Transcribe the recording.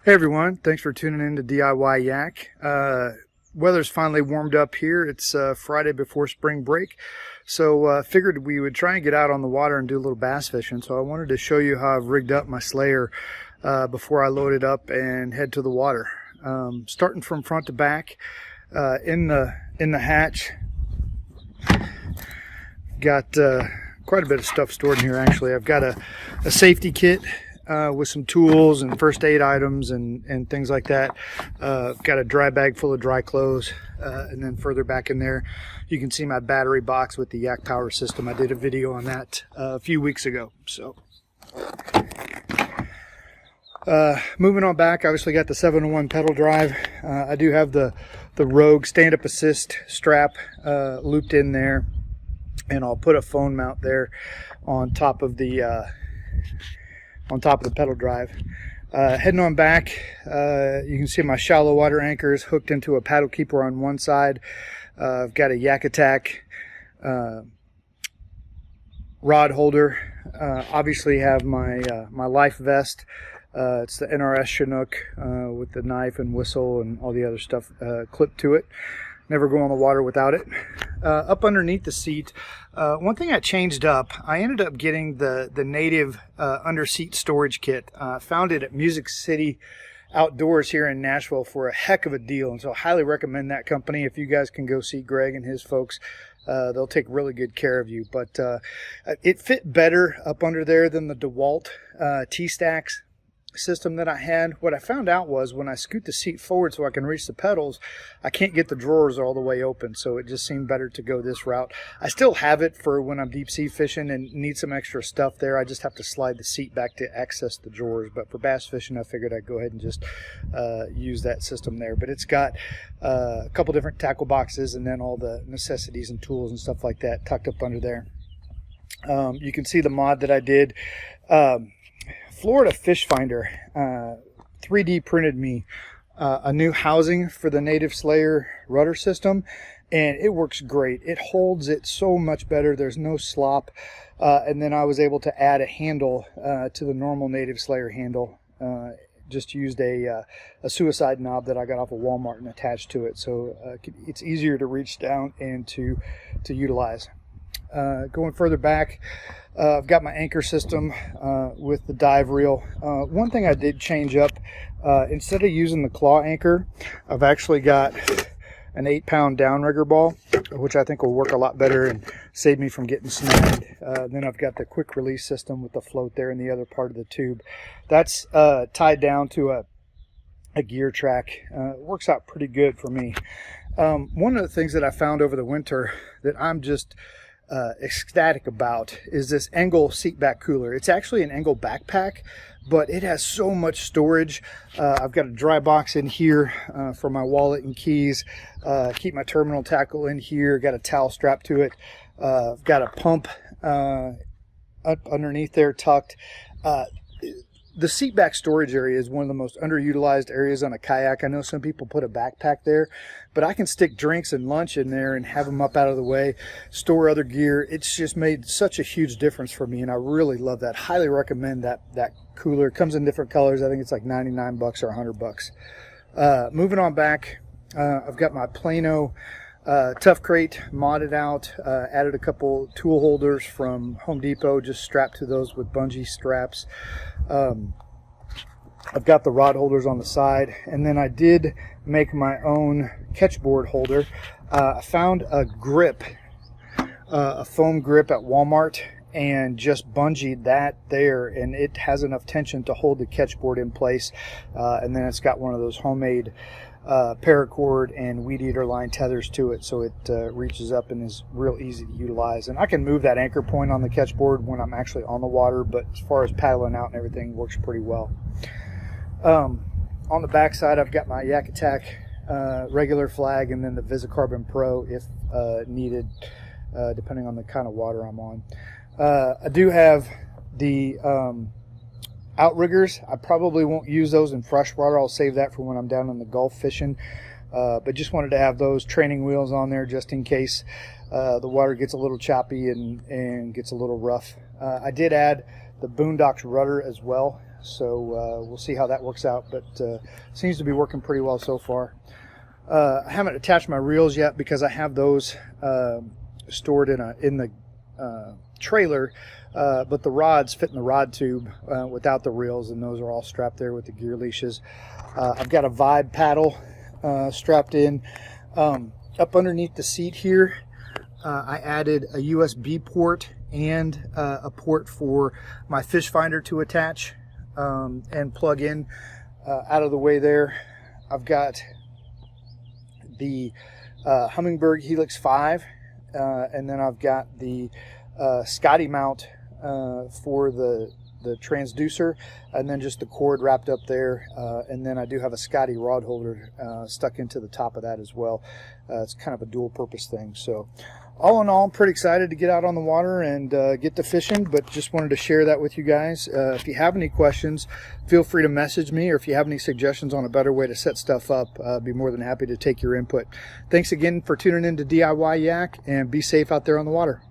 Hey everyone, thanks for tuning in to DIY Yak. Weather's finally warmed up here. It's Friday before spring break, so figured we would try and get out on the water and do a little bass fishing. So I wanted to show you how I've rigged up my Slayer before I load it up and head to the water. Starting from front to back, in the hatch, got quite a bit of stuff stored in here. Actually, I've got a safety kit with some tools and first aid items and things like that. Got a dry bag full of dry clothes, and then further back in there you can see my battery box with the Yak power system. I did a video on that a few weeks ago. So moving on back, obviously got the 7-in-1 pedal drive. I do have the Rogue stand-up assist strap looped in there, and I'll put a phone mount there on top of the pedal drive. Heading on back, you can see my shallow water anchors hooked into a paddle keeper on one side. I've got a Yak Attack rod holder. Obviously have my life vest. It's the NRS Chinook with the knife and whistle and all the other stuff clipped to it. Never go on the water without it. Up underneath the seat, one thing I changed up, I ended up getting the Native under-seat storage kit. Found it at Music City Outdoors here in Nashville for a heck of a deal, and so I highly recommend that company. If you guys can go see Greg and his folks, they'll take really good care of you. But it fit better up under there than the DeWalt T-Stacks system that I had. What I found out was when I scoot the seat forward so I can reach the pedals, I can't get the drawers all the way open, so it just seemed better to go this route. I still have it for when I'm deep sea fishing and need some extra stuff there. I just have to slide the seat back to access the drawers, but for bass fishing I figured I'd go ahead and just use that system there. But it's got a couple different tackle boxes and then all the necessities and tools and stuff like that tucked up under there. You can see the mod that I did. Florida Fish Finder 3D printed me a new housing for the Native Slayer rudder system, and it works great. It holds it so much better. There's no slop, and then I was able to add a handle to the normal Native Slayer handle. Just used a suicide knob that I got off of Walmart and attached to it, so it's easier to reach down and to utilize. Going further back, I've got my anchor system with the dive reel. One thing I did change up, instead of using the claw anchor, I've actually got an 8-pound downrigger ball, which I think will work a lot better and save me from getting snagged. Then I've got the quick release system with the float there in the other part of the tube. That's tied down to a gear track. It works out pretty good for me. One of the things that I found over the winter that I'm just ecstatic about is this Engel seat back cooler. It's actually an Engel backpack, but it has so much storage. I've got a dry box in here for my wallet and keys. Keep my terminal tackle in here. Got a towel strapped to it. I've got a pump up underneath there tucked. The seat back storage area is one of the most underutilized areas on a kayak. I know some people put a backpack there, but I can stick drinks and lunch in there and have them up out of the way, store other gear. It's just made such a huge difference for me, and I really love that. Highly recommend that cooler. It comes in different colors. I think it's like 99 bucks or 100 bucks. Moving on back, I've got my Plano Tough Crate modded out. Added a couple tool holders from Home Depot, just strapped to those with bungee straps. I've got the rod holders on the side, and then I did make my own catchboard holder. I found a grip, a foam grip at Walmart, and just bungeed that there, and it has enough tension to hold the catchboard in place. And then it's got one of those homemade paracord and weed eater line tethers to it, so it reaches up and is real easy to utilize. And I can move that anchor point on the catchboard when I'm actually on the water, but as far as paddling out and everything, works pretty well. On the back side, I've got my Yak Attack regular flag, and then the Visicarbon Pro if needed, depending on the kind of water I'm on. I do have the outriggers. I probably won't use those in freshwater. I'll save that for when I'm down in the Gulf fishing. But just wanted to have those training wheels on there just in case the water gets a little choppy and gets a little rough. I did add the Boondocks rudder as well. So we'll see how that works out, but seems to be working pretty well so far. I haven't attached my reels yet because I have those stored in the trailer, but the rods fit in the rod tube without the reels, and those are all strapped there with the gear leashes. I've got a Vibe paddle strapped in. Up underneath the seat here, I added a USB port and a port for my fish finder to attach and plug in out of the way there. I've got the Humminbird Helix 5, and then I've got the Scotty mount for the transducer, and then just the cord wrapped up there, and then I do have a Scotty rod holder stuck into the top of that as well. It's kind of a dual purpose thing. So all in all, I'm pretty excited to get out on the water and get to fishing, but just wanted to share that with you guys. If you have any questions, feel free to message me, or if you have any suggestions on a better way to set stuff up, I'd be more than happy to take your input. Thanks again for tuning in to DIY Yak, and be safe out there on the water.